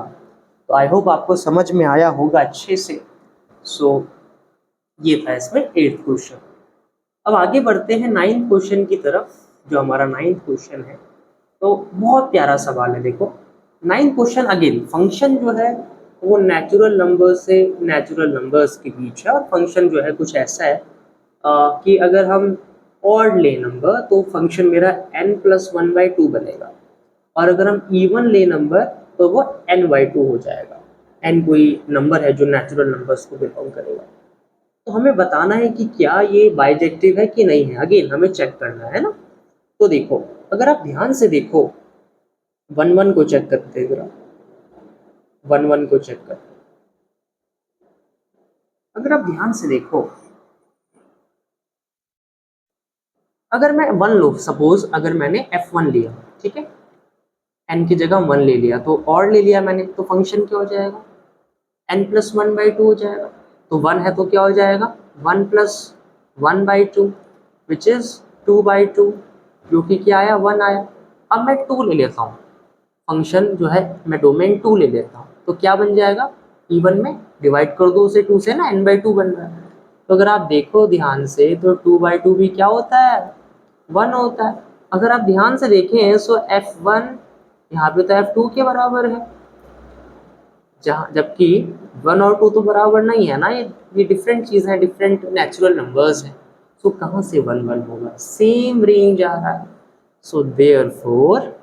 तो आई होप आपको समझ में आया होगा अच्छे से। सो ये था इसमें 8th क्वेश्चन। अब आगे बढ़ते हैं 9th क्वेश्चन की तरफ, जो हमारा 9th क्वेश्चन है, तो बहुत प्यारा सवाल है। देखो 9th क्वेश्चन, अगेन फंक्शन जो है वो नेचुरल नंबर से नेचुरल नंबर्स के बीच है, और फंक्शन जो है कुछ ऐसा है कि अगर हम ऑड ले नंबर तो फंक्शन मेरा n+1/2 बनेगा, और अगर हम इवन ले नंबर तो वो n/2 हो जाएगा। n कोई नंबर है जो नेचुरल नंबर्स को बिलोंग करेगा। तो हमें बताना है कि क्या ये बाइजेक्टिव है कि नहीं है, अगेन हमें चेक करना है ना। तो देखो, अगर आप ध्यान से देखो, 1 1 को चेक करते हैं जरा, 1 1 को चेक कर, अगर आप ध्यान से देखो, अगर मैं 1 लो, सपोज अगर मैंने f1 लिया, ठीक है, n की जगह 1 ले लिया, तो और ले लिया मैंने, तो फंक्शन क्या हो जाएगा, n+1/2 हो जाएगा। तो 1 है तो क्या हो जाएगा, 1+1/2 विच इज 2/2, जो कि क्या आया, 1 आया। अब मैं 2 ले लेता हूँ, फंक्शन जो है मैं डोमेन 2 ले लेता हूँ, तो क्या बन जाएगा, इवन में डिवाइड कर दो उसे 2 से ना, n/2 बन रहा है। तो अगर आप देखो ध्यान से तो 2/2 भी क्या होता है, 1 होता है। अगर आप ध्यान से देखें तो f1 यहाँ पे तो f2 के बराबर है, जहाँ जबकि 1 और 2 तो बराबर नहीं है ना, ये डिफरेंट चीज़ है, डिफरेंट नेचुरल नंबर्स हैं। सो कहाँ से 1 1 होगा, सेम रेंज आ रहा है। So therefore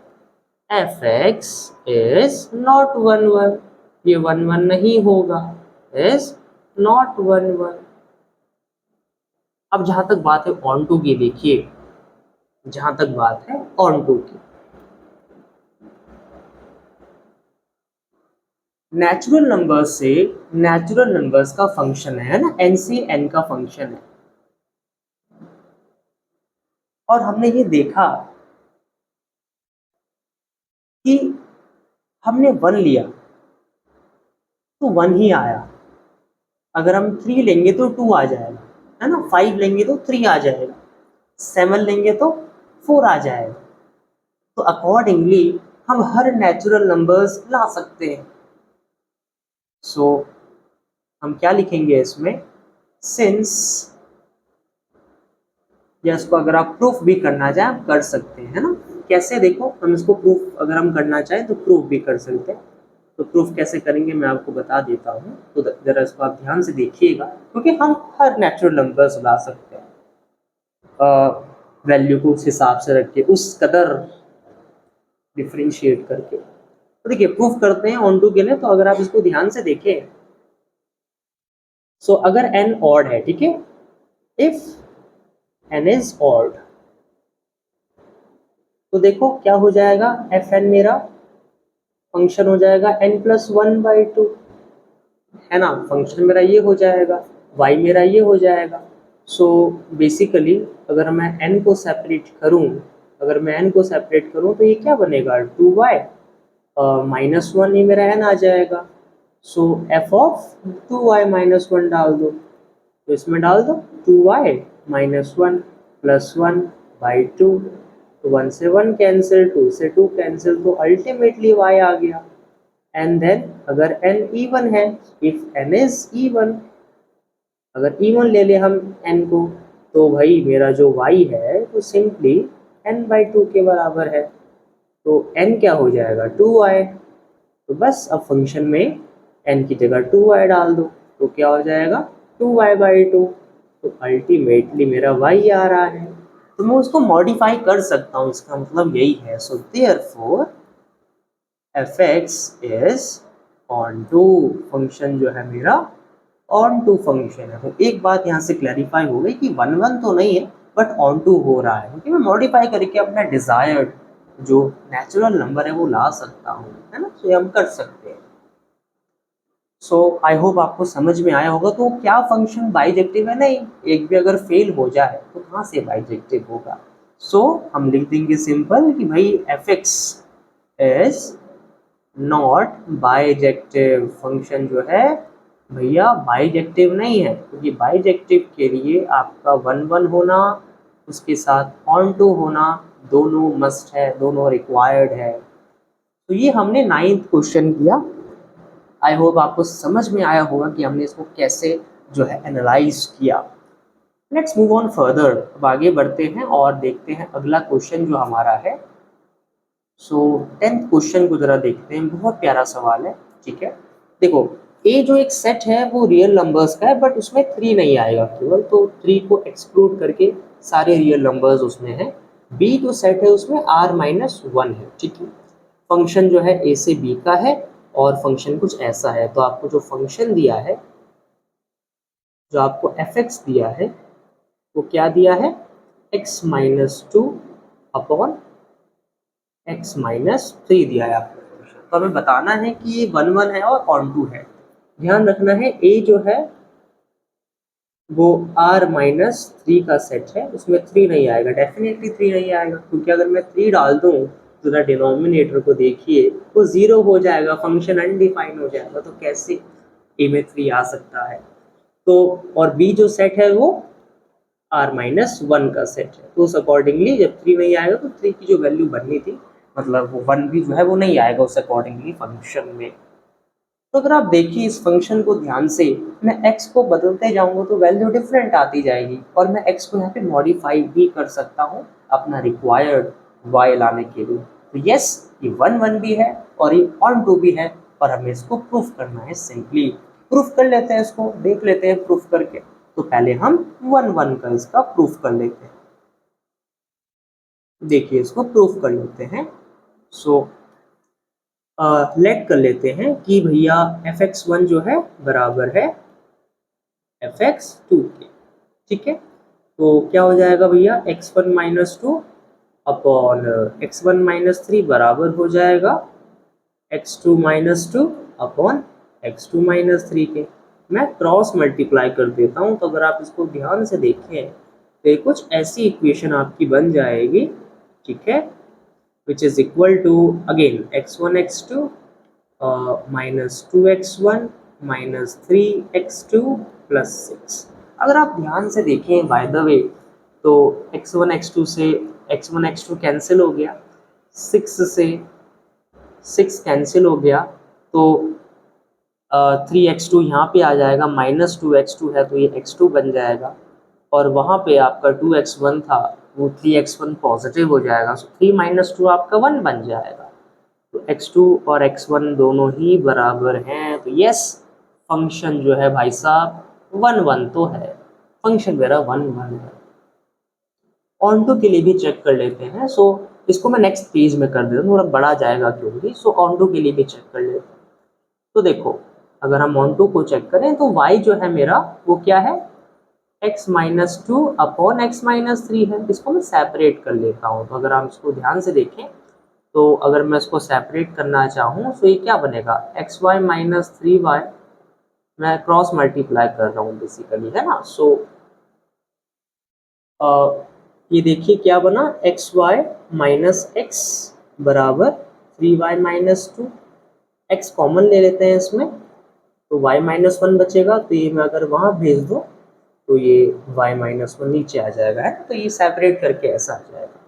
F x is not 1 1, ये 1 1 नहीं होगा, इज नॉट 1 1। अब जहाँ तक बात है ऑन टू की, देखिए जहाँ तक बात है ऑन टू की, नेचुरल नंबर्स से नेचुरल नंबर्स का फंक्शन है ना, n से n का फंक्शन है, और हमने ये देखा कि हमने 1 लिया तो 1 ही आया, अगर हम 3 लेंगे तो 2 आ जाएगा, है ना, 5 लेंगे तो 3 आ जाएगा, 7 लेंगे तो 4 आ जाएगा। तो अकॉर्डिंगली हम हर नेचुरल नंबर्स ला सकते हैं। सो हम क्या लिखेंगे इसमें, सिंस, या इसको अगर आप प्रूफ भी करना चाहें आप कर सकते हैं, है ना। कैसे, देखो हम इसको प्रूफ अगर हम करना चाहें तो प्रूफ भी कर सकते हैं। तो प्रूफ कैसे करेंगे मैं आपको बता देता हूँ, तो ज़रा इसको आप ध्यान से देखिएगा, क्योंकि हम हर नेचुरल नंबर्स ला सकते हैं वैल्यू को उस हिसाब से रख के, उस कदर डिफ्रेंशिएट करके। तो देखिए प्रूफ करते हैं ऑन टू के लिए। तो अगर आप इसको ध्यान से देखें, सो अगर n ऑड है, ठीक है, इफ n इज ऑड, तो देखो क्या हो जाएगा, fn मेरा फंक्शन हो जाएगा n+1/2, है ना, फंक्शन मेरा ये हो जाएगा, y मेरा ये हो जाएगा। सो बेसिकली अगर मैं n को सेपरेट करूं, तो ये क्या बनेगा, 2y -1, ये मेरा n आ जाएगा। सो f ऑफ 2y-1 डाल दो, तो इसमें डाल दो 2y -1 + 1/2, तो 1 से 1 कैंसिल, 2 से 2 कैंसिल, तो अल्टीमेटली y आ गया। एंड देन अगर n इवन है, इफ n इज इवन, अगर इवन ले ले हम n को, तो भाई मेरा जो y है वो सिंपली n/2 के बराबर है। तो n क्या हो जाएगा, 2y। तो बस अब फंक्शन में n की जगह 2y डाल दो, तो क्या हो जाएगा, 2y/2। तो अल्टीमेटली मेरा y आ रहा है, तो मैं उसको मॉडिफाई कर सकता हूँ, इसका मतलब यही है। So therefore fx is on to, function जो है मेरा ऑन टू फंक्शन है। तो एक बात यहाँ से क्लैरिफाई हो गई कि 1 तो नहीं है, बट ऑन टू हो रहा है, क्योंकि मैं मॉडिफाई करके अपना डिजायर्ड जो नेचुरल नंबर है वो ला सकता हूँ, है ना, तो ये हम कर सकते हैं। सो आई होप आपको समझ में आया होगा। तो क्या फंक्शन बाइजेक्टिव है, नहीं, एक भी अगर फेल हो जाए तो कहाँ से बाइजेक्टिव होगा। सो हम लिख देंगे सिंपल कि भाई fx is not bijective, function जो है भैया बाइजेक्टिव नहीं है, क्योंकि बाइजेक्टिव के लिए आपका 1 होना, उसके साथ ऑन टू होना, दोनों मस्ट है, दोनों रिक्वायर्ड है। तो ये हमने 9th क्वेश्चन किया। आई होप आपको समझ में आया होगा कि हमने इसको कैसे जो है एनालाइज किया। लेट्स मूव ऑन फर्दर, अब आगे बढ़ते हैं और देखते हैं अगला क्वेश्चन जो हमारा है। सो 10th क्वेश्चन को जरा देखते हैं, बहुत प्यारा सवाल है, ठीक है। देखो ए जो एक सेट है वो रियल नंबर्स का है, बट उसमें 3 नहीं आएगा केवल, तो 3 को एक्सक्लूड करके सारे रियल नंबर्स उसमें हैं। बी जो सेट है उसमें r-1 है, ठीक है। फंक्शन जो है ए से बी का है और फंक्शन कुछ ऐसा है। तो आपको जो फंक्शन दिया है, जो आपको fx दिया है, वो क्या दिया है, x-2 अपॉन x-3 दिया है आपको फंक्शन। तो हमें बताना है कि ये 1 है और ऑन टू है। ध्यान रखना है a जो है वो r-3 का सेट है, उसमें 3 नहीं आएगा, डेफिनेटली 3 नहीं आएगा, क्योंकि अगर मैं 3 डाल दूँ तो ना डिनोमिनेटर को देखिए वो 0 हो जाएगा, फंक्शन अनडिफाइन हो जाएगा, तो कैसे a में 3 आ सकता है। तो और b जो सेट है वो r-1 का सेट है, तो उस अकॉर्डिंगली जब 3 नहीं आएगा तो 3 की जो वैल्यू बननी थी, मतलब वो 1 भी जो है वो नहीं आएगा उस अकॉर्डिंगली फंक्शन में। तो अगर आप देखिए इस फंक्शन को ध्यान से, मैं x को बदलते जाऊंगा तो वैल्यू डिफरेंट आती जाएगी, और मैं x को यहाँ पे मॉडिफाई भी कर सकता हूँ अपना रिक्वायर्ड y लाने के लिए। तो यस, ये 1 भी है और ये ऑन टू भी है, और हमें इसको प्रूफ करना है। सिंपली प्रूफ कर लेते हैं, इसको देख लेते हैं प्रूफ करके। तो पहले हम 1 का इसका प्रूफ कर लेते हैं। देखिए इसको प्रूफ कर लेते हैं। सो लेट कर लेते हैं कि भैया fx1 जो है बराबर है fx2 के, ठीक है। तो क्या हो जाएगा भैया, x1-2 अपॉन x1-3 बराबर हो जाएगा x2-2 अपॉन x2-3 के। मैं क्रॉस मल्टीप्लाई कर देता हूँ, तो अगर आप इसको ध्यान से देखें तो ये कुछ ऐसी इक्वेशन आपकी बन जाएगी, ठीक है, which is equal to again x1 x2 minus 2x1 minus 3x2 plus 6। अगर आप ध्यान से देखें बाय द वे, तो x1 x2 से x1 x2 कैंसिल हो गया, 6 से 6 कैंसिल हो गया, तो 3x2 यहाँ पे आ जाएगा, माइनस 2x2 है तो ये x2 बन जाएगा, और वहाँ पे आपका 2x1 था वो 3x1 पॉजिटिव हो जाएगा, सो 3 - 2 आपका 1 बन जाएगा। तो x2 और x1 दोनों ही बराबर हैं, तो यस फंक्शन जो है भाई साहब 1 1 तो है, फंक्शन मेरा 1 1 है। ऑन2 के लिए भी चेक कर लेते हैं। सो इसको मैं नेक्स्ट पेज में कर देता हूँ, थोड़ा बड़ा जाएगा क्योंकि। सो ऑन2 के लिए भी चेक कर लेते हैं। तो देखो अगर हम ऑन2 को चेक करें तो y जो है मेरा वो क्या है, x minus 2 upon x minus 3 है। इसको मैं सेपरेट कर लेता हूँ। तो अगर हम इसको ध्यान से देखें तो अगर मैं इसको सेपरेट करना चाहूँ तो ये क्या बनेगा, एक्स वाई माइनस 3y, मैं क्रॉस मल्टीप्लाई कर रहा हूँ बेसिकली, है ना। सो ये देखिए क्या बना, एक्स वाई माइनस एक्स बराबर 3y माइनस 2। एक्स कॉमन ले लेते हैं इसमें, तो y माइनस 1 बचेगा। तो ये मैं अगर वहाँ भेज दूँ तो ये y माइनस 1 नीचे आ जाएगा, है। तो ये सेपरेट करके ऐसा आ जाएगा।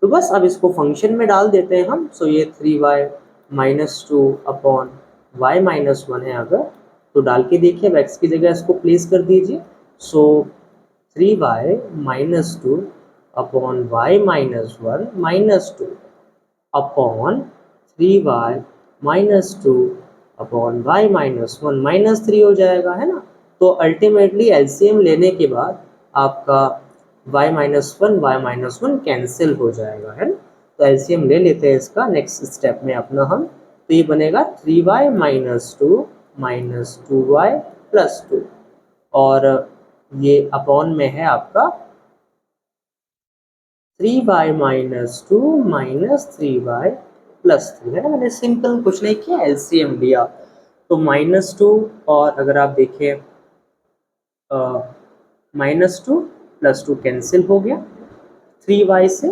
तो बस अब इसको फंक्शन में डाल देते हैं हम। सो ये 3y minus 2 upon y minus 1 है अगर, तो डाल के देखिए, अब x की जगह इसको प्लेस कर दीजिए। So 3y minus 2 upon y minus 1 minus 2 upon 3y minus 2 upon y minus 1 minus 3 हो जाएगा, है ना। तो अल्टीमेटली एलसीएम लेने के बाद आपका y माइनस 1 कैंसिल हो जाएगा, है ना। तो एलसीएम ले लेते हैं इसका नेक्स्ट स्टेप में अपना हम। तो ये बनेगा 3y minus 2 minus 2y plus 2, और ये अपॉन में है आपका 3y minus 2 minus 3y plus 3, है ना। मैंने सिंपल कुछ नहीं किया, एलसीएम लिया। तो माइनस 2, और अगर आप देखें माइनस 2 प्लस 2 कैंसिल हो गया, 3y से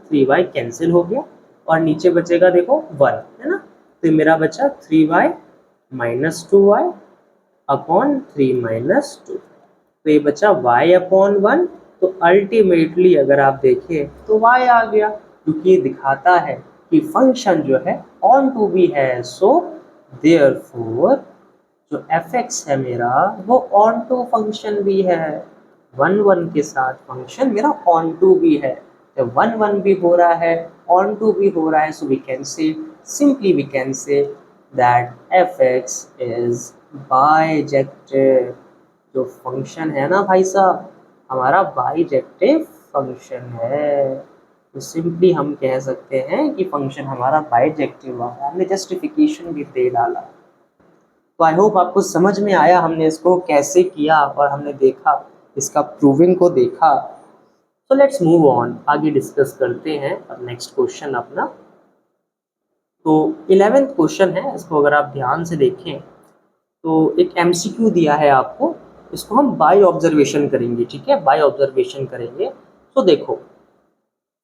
3y कैंसिल हो गया, और नीचे बचेगा देखो 1, है ना। तो मेरा बचा 3y minus 2y upon 3 minus 2। तो ये बचा y अपॉन 1। तो अल्टीमेटली अगर आप देखें तो y आ गया, क्योंकि ये दिखाता है कि फंक्शन जो है ऑन टू भी है। सो देयरफॉर जो fx है मेरा वो ऑन टू फंक्शन भी है, 1 1 के साथ फंक्शन मेरा ऑन टू भी है। जब 1 1 भी हो रहा है, ऑन टू भी हो रहा है, so we can say simply we can say that fx is bijective. जो फंक्शन है ना भाई साहब हमारा बाइजेक्टिव फंक्शन है। तो सिंपली हम कह सकते हैं कि फंक्शन हमारा बाइजेक्टिव है। हमने जस्टिफिकेशन भी दे डाला। तो आई होप आपको समझ में आया हमने इसको कैसे किया, और हमने देखा इसका प्रूविंग को देखा। तो लेट्स मूव ऑन, आगे डिस्कस करते हैं अब नेक्स्ट क्वेश्चन अपना। तो 11th क्वेश्चन है, इसको अगर आप ध्यान से देखें तो एक एमसीक्यू दिया है आपको, इसको हम बाय ऑब्जर्वेशन करेंगे, ठीक है, बाय ऑब्जर्वेशन करेंगे। तो देखो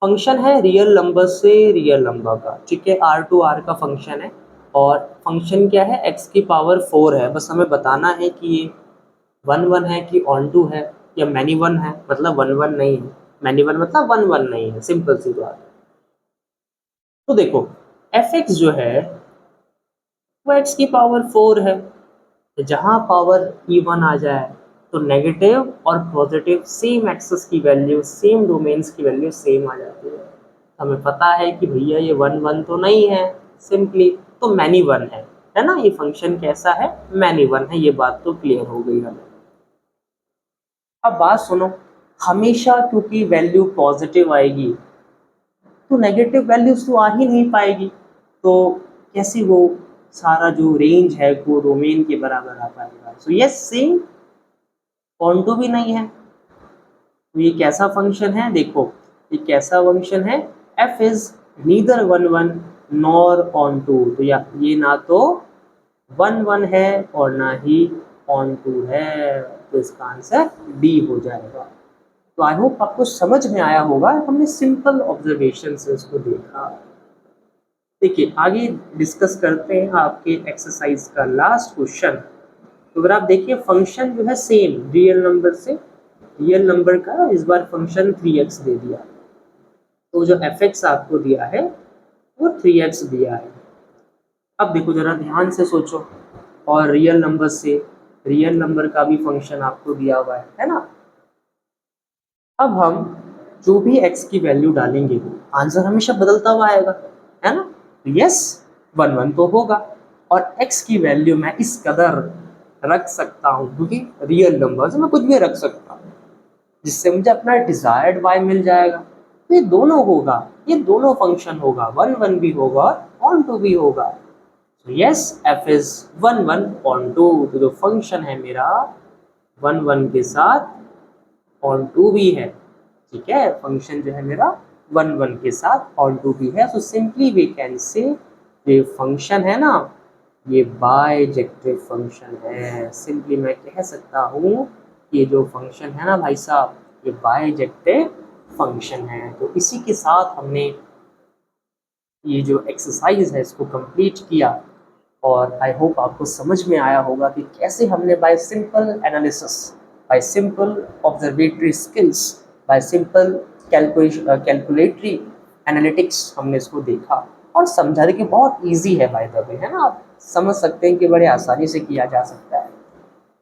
फंक्शन है रियल नंबर से रियल नंबर का, ठीक है, r टू r का फंक्शन है, और फंक्शन क्या है, x की पावर 4 है। बस हमें बताना है कि ये 1 1 है कि ऑन टू है या मैनी वन है, मतलब 1 1 नहीं है, मैनी वन मतलब 1 1 नहीं है, सिंपल सी बात। तो देखो fx जो है वो x की पावर 4 है। तो जहाँ पावर इवन आ जाए तो नेगेटिव और पॉजिटिव सेम एक्सेस की वैल्यू, सेम डोमेन्स की वैल्यू सेम आ जाती है। हमें पता है कि भैया ये 1 1 तो नहीं है सिंपली, तो मैनी वन है ना। ये फंक्शन कैसा है, मैनी वन है, ये बात तो क्लियर हो गई हमें। अब बात सुनो, हमेशा क्योंकि वैल्यू पॉजिटिव आएगी तो नेगेटिव वैल्यूज तो आ ही नहीं पाएगी, तो कैसे वो सारा जो रेंज है वो डोमेन के बराबर आ पाएगा। सो यस सेम ऑन भी नहीं है। तो ये कैसा फंक्शन है, देखो ये कैसा फंक्शन है, f is neither 1 1 nor on to. तो या ये ना तो 1 1 है और ना ही ऑन टू है, तो इसका आंसर डी हो जाएगा। तो आई होप आपको समझ में आया होगा, हमने सिंपल ऑब्जर्वेशन से इसको देखा। देखिए आगे डिस्कस करते हैं आपके एक्सरसाइज का लास्ट क्वेश्चन। तो अगर आप देखिए फंक्शन जो है सेम रियल नंबर से रियल नंबर का, इस बार फंक्शन 3x दे दिया, तो जो fx आपको दिया है वो 3x दिया है। अब देखो जरा ध्यान से सोचो, और रियल नंबर से रियल नंबर का भी फंक्शन आपको दिया हुआ है ना। अब हम जो भी x की वैल्यू डालेंगे आंसर हमेशा बदलता हुआ आएगा, है ना। यस 1 तो होगा, और x की वैल्यू मैं इस कदर रख सकता हूँ क्योंकि रियल नंबर से मैं कुछ भी रख सकता हूँ जिससे मुझे अपना डिजायर्ड y मिल जाएगा। तो ये दोनों होगा, ये दोनों फंक्शन होगा, 1 भी होगा और ऑन टू भी होगा। तो yes, f is 1 on to, तो जो फंक्शन है मेरा 1 के साथ ऑन टू भी है। ठीक है, फंक्शन जो है मेरा 1 के साथ ऑन टू भी है। सो सिंपली वी कैन से ये फंक्शन है ना, ये बाइजेक्टिव फंक्शन है। सिंपली मैं कह सकता हूँ ये जो फंक्शन है ना भाई साहब, ये बाइजेक्टिव फंक्शन है। तो इसी के साथ हमने ये जो एक्सरसाइज है इसको कंप्लीट किया, और आई होप आपको समझ में आया होगा कि कैसे हमने by simple analysis, by simple observatory skills, by simple calculatory analytics हमने इसको देखा और समझा कि बहुत इजी है बाय द वे, है ना। आप समझ सकते हैं कि बड़े आसानी से किया जा सकता है,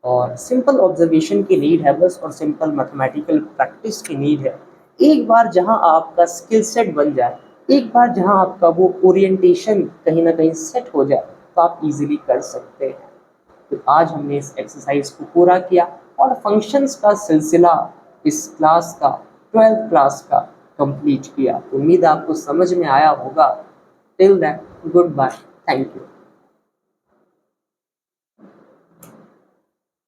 और सिंपल ऑब्जर्वेशन की नीड है बस, और सिंपल मैथमेटिकल प्रैक्टिस की नीड है। एक बार जहां आपका स्किल सेट बन जाए, एक बार जहां आपका वो ओरिएंटेशन कहीं ना कहीं सेट हो जाए, तो आप इजीली कर सकते हैं। तो आज हमने इस एक्सरसाइज को पूरा किया और फंक्शंस का सिलसिला इस क्लास का, 12th क्लास का कंप्लीट किया। उम्मीद आपको समझ में आया होगा। Till that, good bye, thank you.